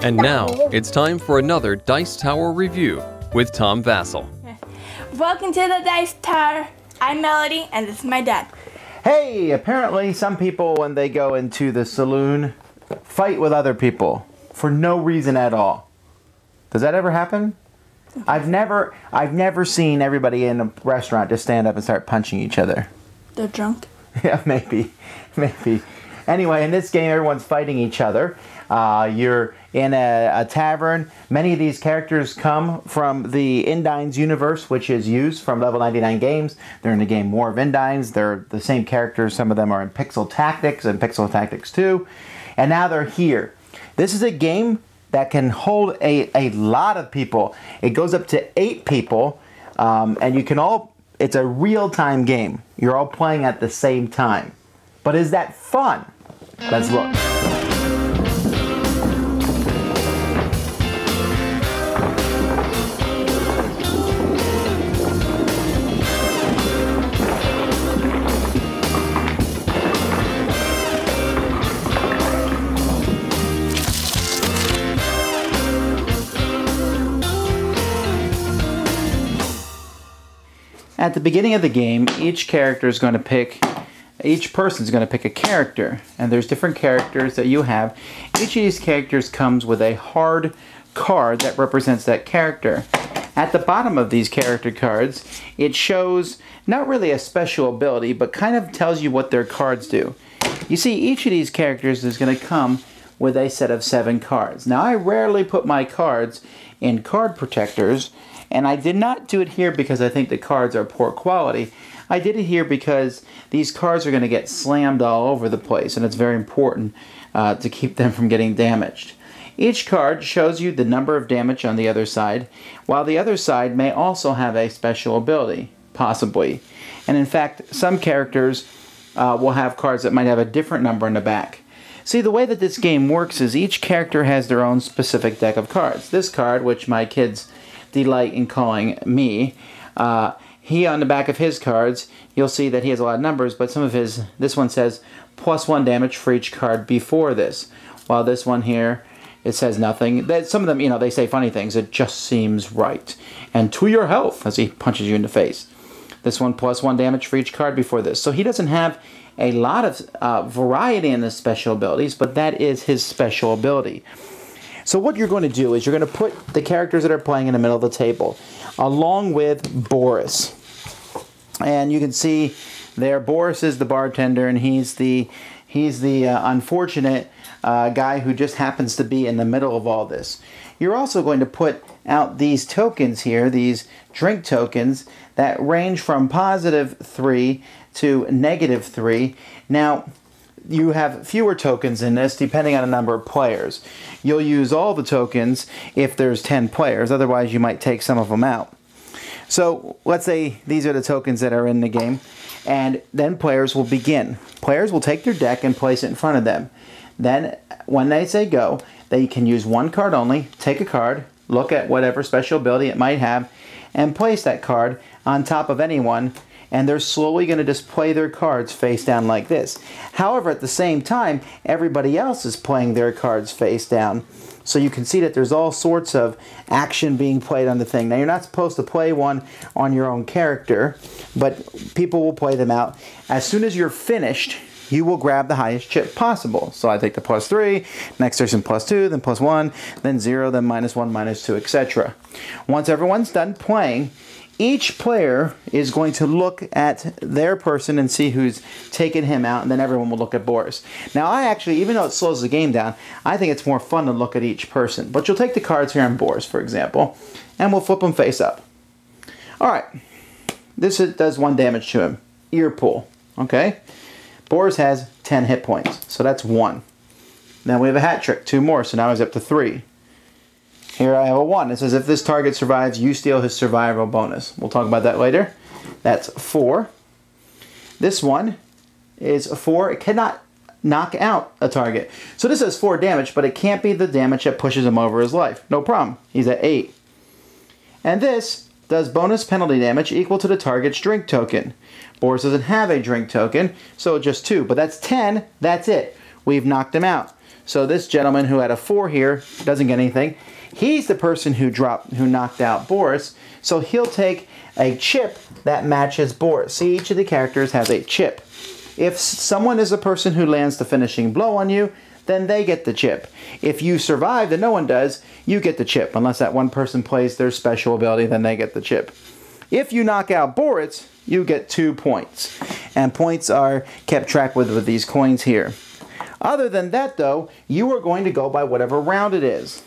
And now, it's time for another Dice Tower review with Tom Vasel. Welcome to the Dice Tower. I'm Melody, and this is my dad. Hey, apparently some people, when they go into the saloon, fight with other people for no reason at all. Does that ever happen? I've never seen everybody in a restaurant just stand up and start punching each other. They're drunk? Yeah, maybe. Anyway, in this game, everyone's fighting each other. You're in a tavern. Many of these characters come from the Indines universe, which is used from Level 99 games. They're in the game War of Indines. They're the same characters. Some of them are in Pixel Tactics and Pixel Tactics 2. And now they're here. This is a game that can hold a lot of people. It goes up to 8 people. And you can all... It's a real-time game. You're all playing at the same time. But is that fun? Let's look. At the beginning of the game, each person's going to pick a character, and there's different characters that you have. Each of these characters comes with a hard card that represents that character. At the bottom of these character cards, it shows not really a special ability, but kind of tells you what their cards do. You see, each of these characters is going to come with a set of 7 cards. Now, I rarely put my cards in card protectors, and I did not do it here because I think the cards are poor quality. I did it here because these cards are going to get slammed all over the place, and it's very important to keep them from getting damaged. Each card shows you the number of damage on the other side, while the other side may also have a special ability, possibly. And in fact, some characters will have cards that might have a different number in the back. See, the way that this game works is each character has their own specific deck of cards. This card, which my kids delight in calling me, he, on the back of his cards, you'll see that he has a lot of numbers, but some of his, this one says +1 damage for each card before this, while this one here, it says nothing. Some of them, you know, they say funny things. It just seems right. And to your health, as he punches you in the face. This one +1 damage for each card before this. So he doesn't have a lot of variety in the special abilities, but that is his special ability. So what you're going to do is you're going to put the characters that are playing in the middle of the table, along with Boris. And you can see there, Boris is the bartender, and he's the unfortunate guy who just happens to be in the middle of all this. You're also going to put out these tokens here, these drink tokens, that range from +3 to -3. Now, you have fewer tokens in this depending on the number of players. You'll use all the tokens if there's 10 players, otherwise you might take some of them out. So let's say these are the tokens that are in the game, and then players will begin. Players will take their deck and place it in front of them. Then when they say go, they can use one card only, take a card, look at whatever special ability it might have, and place that card on top of anyone, and they're slowly going to just play their cards face down like this. However, at the same time, everybody else is playing their cards face down. So you can see that there's all sorts of action being played on the thing. Now, you're not supposed to play one on your own character, but people will play them out. As soon as you're finished, you will grab the highest chip possible. So I take the +3, next person +2, then +1, then 0, then -1, -2, etc. Once everyone's done playing, each player is going to look at their person and see who's taken him out, and then everyone will look at Boris. Now, I actually, even though it slows the game down, I think it's more fun to look at each person. But you'll take the cards here on Boris, for example, and we'll flip them face up. All right. This does 1 damage to him. Ear pull. Okay? Boris has 10 hit points, so that's 1. Then we have a hat trick, 2 more, so now he's up to 3. Here I have a 1. It says if this target survives, you steal his survival bonus. We'll talk about that later. That's 4. This one is 4. It cannot knock out a target. So this has 4 damage, but it can't be the damage that pushes him over his life. No problem. He's at 8. And this does bonus penalty damage equal to the target's drink token. Boris doesn't have a drink token, so just 2. But that's 10. That's it. We've knocked him out. So this gentleman who had a 4 here doesn't get anything. He's the person who knocked out Boris, so he'll take a chip that matches Boris. See, each of the characters has a chip. If someone is the person who lands the finishing blow on you, then they get the chip. If you survive and no one does, you get the chip. Unless that one person plays their special ability, then they get the chip. If you knock out Boris, you get 2 points. And points are kept track with these coins here. Other than that, though, you are going to go by whatever round it is.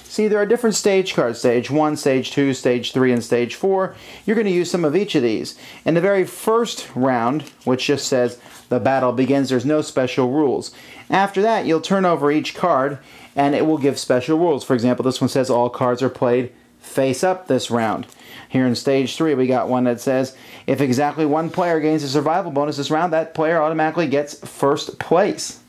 See, there are different stage cards. Stage 1, Stage 2, Stage 3, and Stage 4. You're going to use some of each of these. In the very first round, which just says, the battle begins, there's no special rules. After that, you'll turn over each card, and it will give special rules. For example, this one says all cards are played face up this round. Here in Stage 3, we got one that says, if exactly one player gains a survival bonus this round, that player automatically gets first place.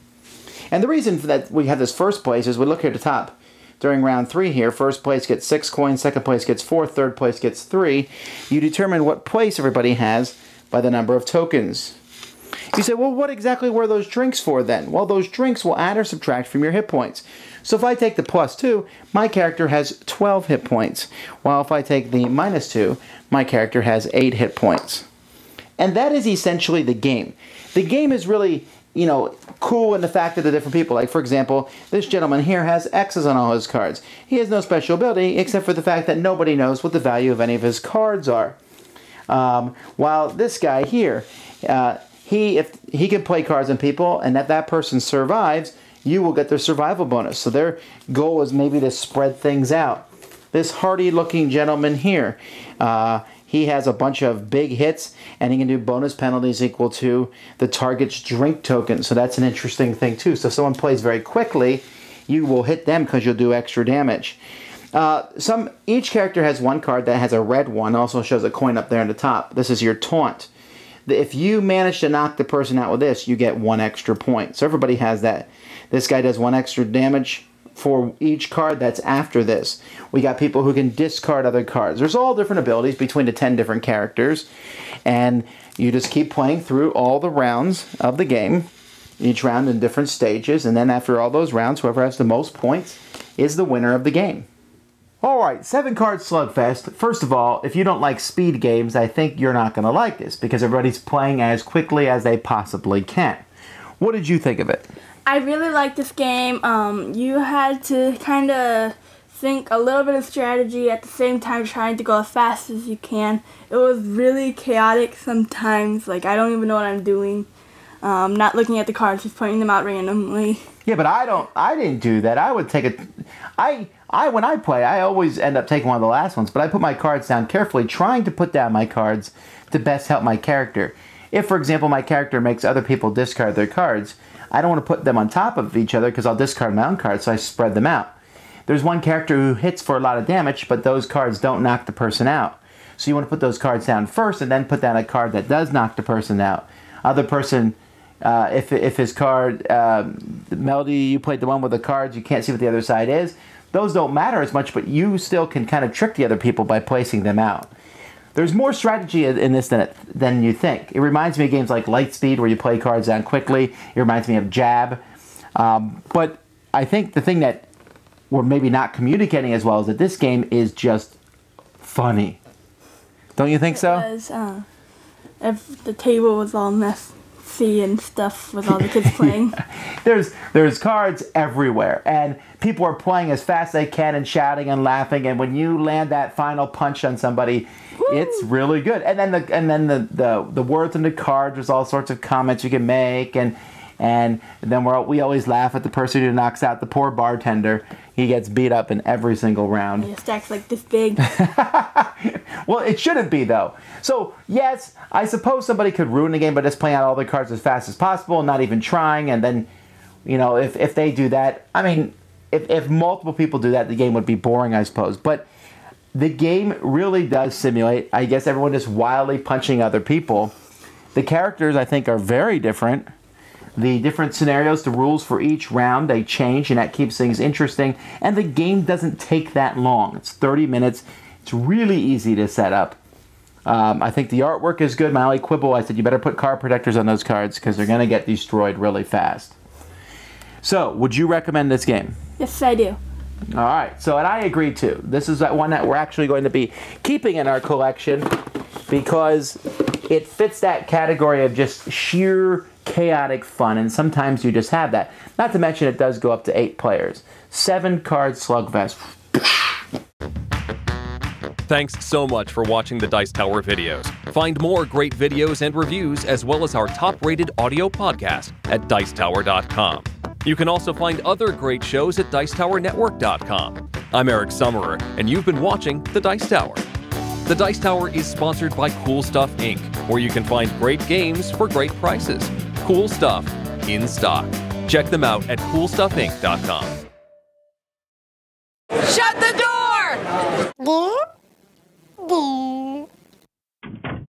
And the reason that we have this first place is we look here at the top. During round 3 here, first place gets 6 coins, second place gets 4, third place gets 3. You determine what place everybody has by the number of tokens. You say, well, what exactly were those drinks for then? Well, those drinks will add or subtract from your hit points. So if I take the +2, my character has 12 hit points. While if I take the -2, my character has 8 hit points. And that is essentially the game. The game is really, you know, cool in the fact that the different people, like for example, this gentleman here has X's on all his cards. He has no special ability except for the fact that nobody knows what the value of any of his cards are. While this guy here, if he can play cards on people, and if that person survives, you will get their survival bonus. So their goal is maybe to spread things out. This hardy-looking gentleman here, he has a bunch of big hits, and he can do bonus penalties equal to the target's drink token. So that's an interesting thing too. So if someone plays very quickly, you will hit them because you'll do extra damage. Each character has one card that has a red one. Also shows a coin up there on the top. This is your taunt. If you manage to knock the person out with this, you get 1 extra point. So everybody has that. This guy does 1 extra damage for each card that's after this. We got people who can discard other cards. There's all different abilities between the 10 different characters. And you just keep playing through all the rounds of the game. Each round in different stages. And then after all those rounds, whoever has the most points is the winner of the game. Alright, 7-card Slugfest. First of all, if you don't like speed games, I think you're not going to like this because everybody's playing as quickly as they possibly can. What did you think of it? I really liked this game. You had to kind of think a little bit of strategy at the same time trying to go as fast as you can. It was really chaotic sometimes. Like, I don't even know what I'm doing. Not looking at the cards, just pointing them out randomly. Yeah, but I didn't do that. I would take when I play, I always end up taking one of the last ones, but I put my cards down carefully, trying to put down my cards to best help my character. If, for example, my character makes other people discard their cards, I don't want to put them on top of each other because I'll discard my own cards, so I spread them out. There's one character who hits for a lot of damage, but those cards don't knock the person out. So you want to put those cards down first and then put down a card that does knock the person out. Other person, if his card, Melody, you played the one with the cards, you can't see what the other side is. Those don't matter as much, but you still can kind of trick the other people by placing them out. There's more strategy in this than you think. It reminds me of games like Lightspeed, where you play cards down quickly. It reminds me of Jab. But I think the thing that we're maybe not communicating as well is that this game is just funny. Don't you think so? It was, if the table was all messy and stuff with all the kids playing. There's cards everywhere, and people are playing as fast as they can and shouting and laughing, and when you land that final punch on somebody, it's really good. And then the words in the card, there's all sorts of comments you can make, and then we always laugh at the person who knocks out the poor bartender. He gets beat up in every single round. Your stack's like this big. Well, it shouldn't be, though. So, yes, I suppose somebody could ruin the game by just playing out all the cards as fast as possible, not even trying, and then, you know, if they do that, I mean, if multiple people do that, the game would be boring, I suppose. But the game really does simulate, I guess, everyone just wildly punching other people. The characters, I think, are very different. The different scenarios, the rules for each round, they change, and that keeps things interesting. And the game doesn't take that long. It's 30 minutes. It's really easy to set up. I think the artwork is good. My only quibble, I said you better put card protectors on those cards because they're going to get destroyed really fast. So, would you recommend this game? Yes, I do. All right, so and I agree too. This is that one that we're actually going to be keeping in our collection because it fits that category of just sheer chaotic fun, and sometimes you just have that. Not to mention it does go up to 8 players. 7-card Slugfest. Thanks so much for watching the Dice Tower videos. Find more great videos and reviews as well as our top-rated audio podcast at Dicetower.com. You can also find other great shows at Dicetowernetwork.com. I'm Eric Summerer, and you've been watching The Dice Tower. The Dice Tower is sponsored by Cool Stuff Inc., where you can find great games for great prices. Cool stuff in stock. Check them out at CoolStuffInc.com. Shut the door!